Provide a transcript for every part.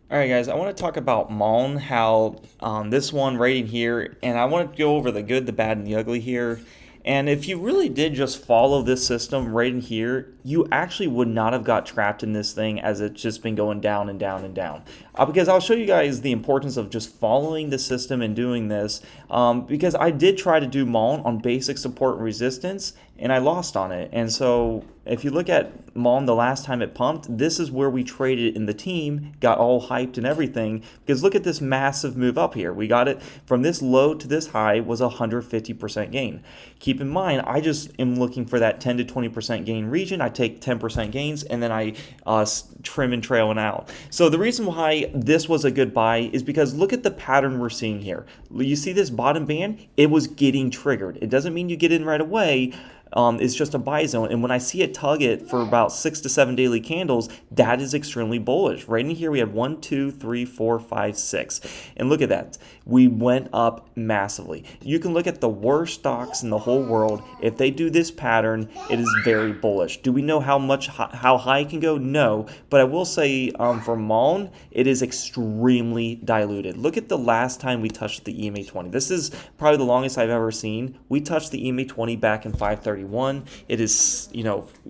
All right, guys, I want to talk about MULN, how this one right in here, and I want to go over the good, the bad, and the ugly here. And if you really did just follow this system right in here, you actually would not have got trapped in this thing as it's just been going down and down and down. Because I'll show you guys the importance of just following the system and doing this. Because I did try to do MULN on basic support and resistance, and I lost on it. And so if you look at MULN the last time it pumped, this is where we traded in the team, got all hyped and everything. Because look at this massive move up here. We got it from this low to this high was a 150% gain. Keep in mind, I just am looking for that 10 to 20% gain region. I take 10% gains and then I trim and trail it out. So the reason why this was a good buy is because look at the pattern we're seeing here. You see this bottom band? It was getting triggered. It doesn't mean you get in right away. It's just a buy zone. And when I see it tug it for about 6 to 7 daily candles, that is extremely bullish. Right in here, we have 1, 2, 3, 4, 5, 6. And look at that. We went up massively. You can look at the worst stocks in the whole world. If they do this pattern, it is very bullish. Do we know how high it can go? No. But I will say for MULN, it is extremely diluted. Look at the last time we touched the EMA 20. This is probably the longest I've ever seen. We touched the EMA 20 back in 530. It is,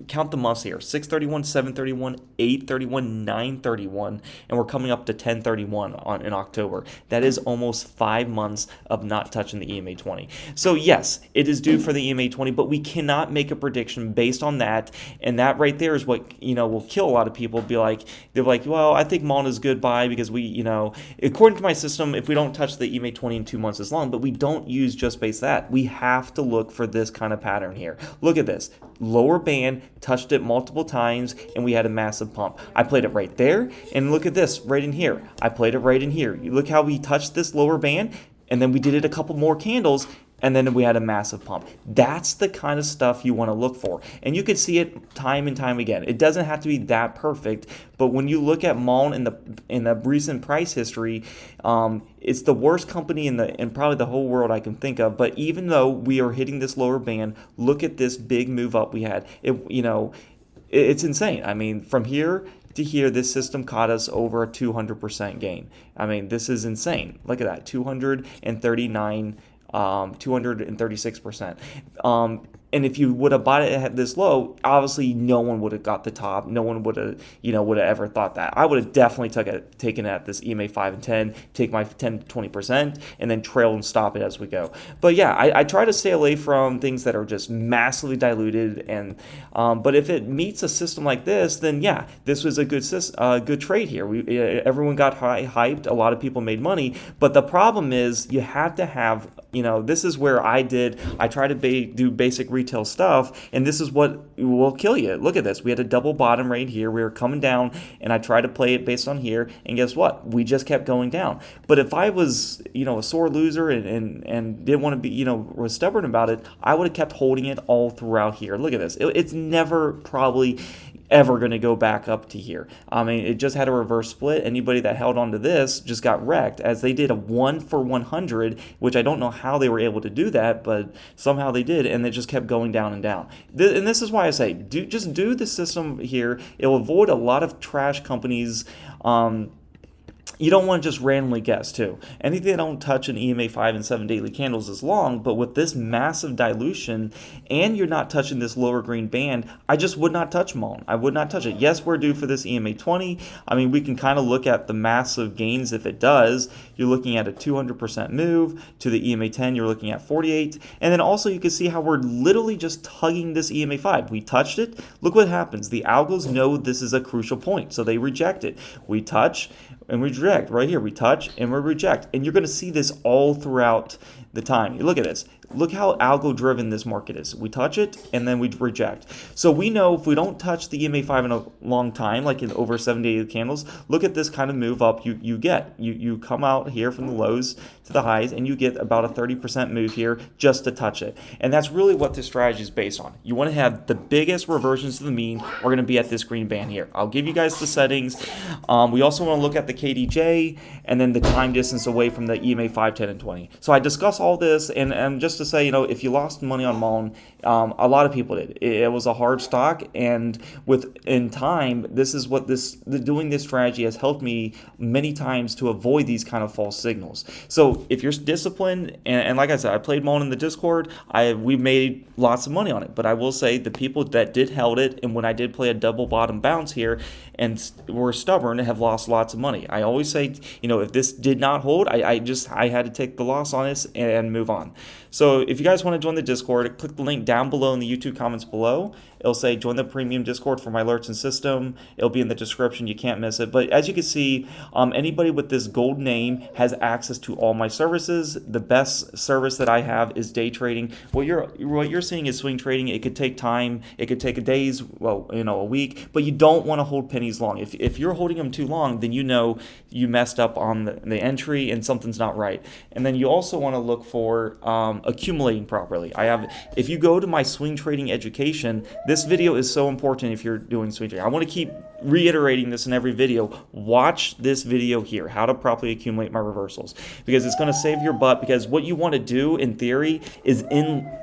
count the months here: 631, 731, 831, 931, and we're coming up to 1031 in October. That is almost 5 months of not touching the EMA 20. So yes, it is due for the EMA 20, but we cannot make a prediction based on that. And that right there is what will kill a lot of people. They're like, well, I think MULN is good buy because according to my system, if we don't touch the EMA 20 in 2 months, it's long. But we don't use just base that. We have to look for this kind of pattern here. Look at this. Lower band, touched it multiple times, and we had a massive pump. I played it right there, and look at this right in here. I played it right in here. You look how we touched this lower band, and then we did it a couple more candles, and then we had a massive pump. That's the kind of stuff you want to look for. And you can see it time and time again. It doesn't have to be that perfect, but when you look at MULN in the recent price history, it's the worst company in probably the whole world I can think of. But even though we are hitting this lower band, look at this big move up we had. It's insane. I mean, from here to here, this system caught us over a 200% gain. I mean, this is insane. Look at that, 236%. And if you would have bought it at this low, obviously no one would have got the top. No one would have ever thought that. I would have definitely taken it at this EMA 5 and 10, take my 10 to 20%, and then trail and stop it as we go. But yeah, I try to stay away from things that are just massively diluted. And but if it meets a system like this, then yeah, this was a good trade here. Everyone got hyped. A lot of people made money. But the problem is you have to have, this is where I try to do basic retail stuff, and this is what will kill you. Look at this. We had a double bottom right here. We were coming down, and I tried to play it based on here, and guess what? We just kept going down. But if I was, a sore loser and didn't want to be, was stubborn about it, I would have kept holding it all throughout here. Look at this. It's never probably ever going to go back up to here. I mean, it just had a reverse split. Anybody that held on to this just got wrecked, as they did a 1 for 100, which I don't know how they were able to do that, but somehow they did, and it just kept going down and down. And this is why I say, just do the system here. It will avoid a lot of trash companies. You don't want to just randomly guess, too. Anything that don't touch an EMA 5 and 7 daily candles is long, but with this massive dilution, and you're not touching this lower green band, I just would not touch MULN. I would not touch it. Yes, we're due for this EMA 20. I mean, we can kind of look at the massive gains if it does. You're looking at a 200% move. To the EMA 10, you're looking at 48. And then also you can see how we're literally just tugging this EMA 5. We touched it. Look what happens. The algos know this is a crucial point, so they reject it. We touch and reject. Right here, we touch and we reject. And you're going to see this all throughout the time. You look at this. Look how algo driven this market is. We touch it and then we reject. So we know if we don't touch the EMA 5 in a long time, like in over 7 daily candles, look at this kind of move up you get. You come out here from the lows to the highs, and you get about a 30% move here just to touch it. And that's really what this strategy is based on. You want to have the biggest reversions to the mean are going to be at this green band here. I'll give you guys the settings. We also want to look at the KDJ and then the time distance away from the EMA 5, 10, and 20. So I discuss all saw this, and just to say, if you lost money on MULN, a lot of people did. It was a hard stock, and in time, this is what doing this strategy has helped me many times to avoid these kind of false signals. So if you're disciplined, and like I said, I played MULN in the Discord, we made lots of money on it. But I will say the people that did held it, and when I did play a double bottom bounce here and were stubborn, have lost lots of money. I always say, if this did not hold, I had to take the loss on this and move on. So if you guys want to join the Discord, click the link down below in the YouTube comments below. It'll say join the premium Discord for my alerts and system. It'll be in the description. You can't miss it. But as you can see, anybody with this gold name has access to all my services. The best service that I have is day trading. What you're seeing is swing trading. It could take time. It could take a week. But you don't want to hold pennies long. If you're holding them too long, then you messed up on the entry and something's not right. And then you also want to look for accumulating properly. If you go to my swing trading education, this video is so important if you're doing swing trading. I want to keep reiterating this in every video. Watch this video here, how to properly accumulate my reversals, because it's going to save your butt. Because what you want to do in theory is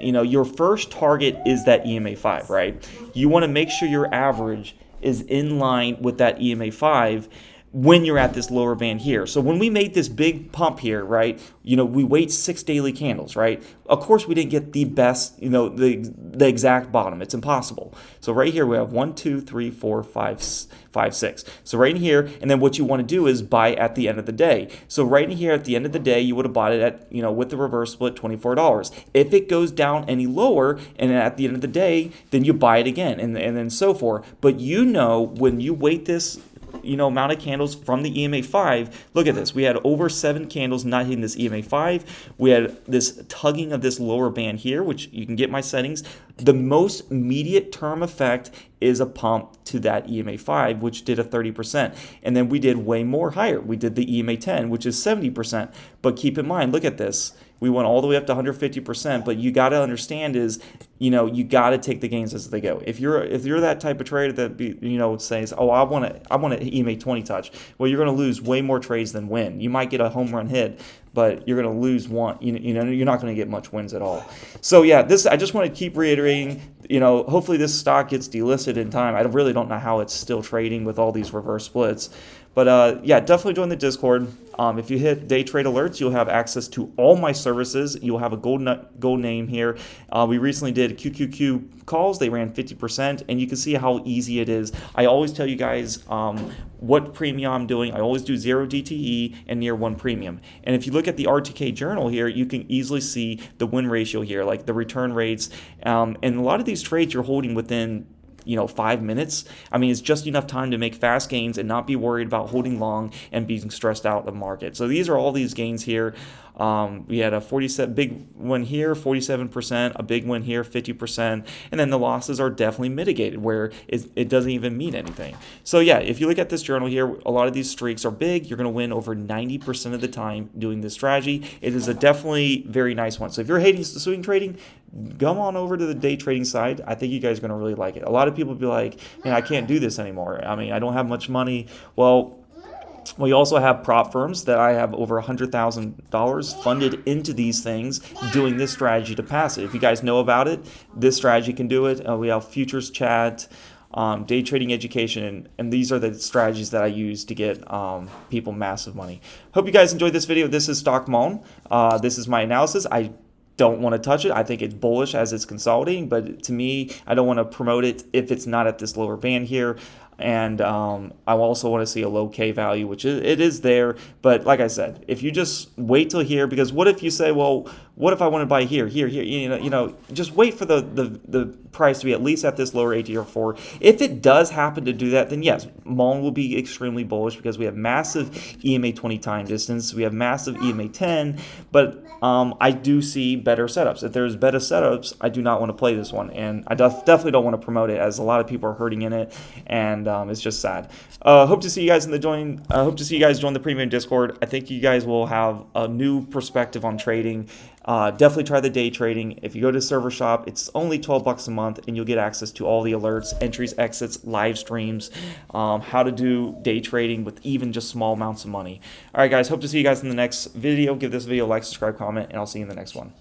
your first target is that EMA 5, right? You want to make sure your average is in line with that EMA 5 when you're at this lower band here. So when we made this big pump here, right, we wait 6 daily candles, right? Of course, we didn't get the best, the exact bottom. It's impossible. So right here, we have 1, 2, 3, 4, 5, 6. So right in here, and then what you want to do is buy at the end of the day. So right in here, at the end of the day, you would have bought it at, with the reverse split, $24. If it goes down any lower, and at the end of the day, then you buy it again, and then so forth. But when you wait this, amount of candles from the EMA 5, look at this. We had over 7 candles not hitting this EMA 5. We had this tugging of this lower band here, which you can get my settings. The most immediate term effect is a pump to that EMA 5, which did a 30%. And then we did way more higher. We did the EMA 10, which is 70%. But keep in mind, look at this. We went all the way up to 150%, but you got to understand is, you got to take the gains as they go. If you're that type of trader that says, oh, I want to EMA 20 touch, well, you're going to lose way more trades than win. You might get a home run hit, but you're going to lose one. You're not going to get much wins at all. So yeah, I just want to keep reiterating. Hopefully this stock gets delisted in time. I really don't know how it's still trading with all these reverse splits. But yeah, definitely join the Discord. If you hit day trade alerts, you'll have access to all my services. You'll have a gold name here. We recently did QQQ calls. They ran 50%, and you can see how easy it is. I always tell you guys what premium I'm doing. I always do 0 DTE and near 1 premium. And if you look at the RTK journal here, you can easily see the win ratio here, like the return rates. And a lot of these trades you're holding within 5 minutes. I mean, it's just enough time to make fast gains and not be worried about holding long and being stressed out of the market. So these are all these gains here. We had a 47 big win here, 47%, a big win here, 50%, and then the losses are definitely mitigated where it doesn't even mean anything. So yeah, if you look at this journal here, a lot of these streaks are big. You're going to win over 90% of the time doing this strategy. It is a definitely very nice one. So if you're hating swing trading, come on over to the day trading side. I think you guys are going to really like it. A lot of people be like, man, I can't do this anymore. I mean, I don't have much money. Well, we also have prop firms that I have over $100,000 funded into these things doing this strategy to pass it. If you guys know about it, this strategy can do it. We have futures chat, day trading education, and these are the strategies that I use to get people massive money. Hope you guys enjoyed this video. This is Stock MULN. This is my analysis. I don't want to touch it. I think it's bullish as it's consolidating, but to me, I don't want to promote it if it's not at this lower band here. And I also want to see a low K value, which it is there. But like I said, if you just wait till here, because what if you say, well, what if I want to buy here, just wait for the price to be at least at this lower ATR 4. If it does happen to do that, then yes, MULN will be extremely bullish because we have massive EMA 20 time distance. We have massive EMA 10, but I do see better setups. If there's better setups, I do not want to play this one. And I definitely don't want to promote it as a lot of people are hurting in it. And and it's just sad. Hope to see you guys in the join. Hope to see you guys join the premium Discord. I think you guys will have a new perspective on trading. Definitely try the day trading. If you go to server shop, it's only $12 a month, and you'll get access to all the alerts, entries, exits, live streams, how to do day trading with even just small amounts of money. All right, guys. Hope to see you guys in the next video. Give this video a like, subscribe, comment, and I'll see you in the next one.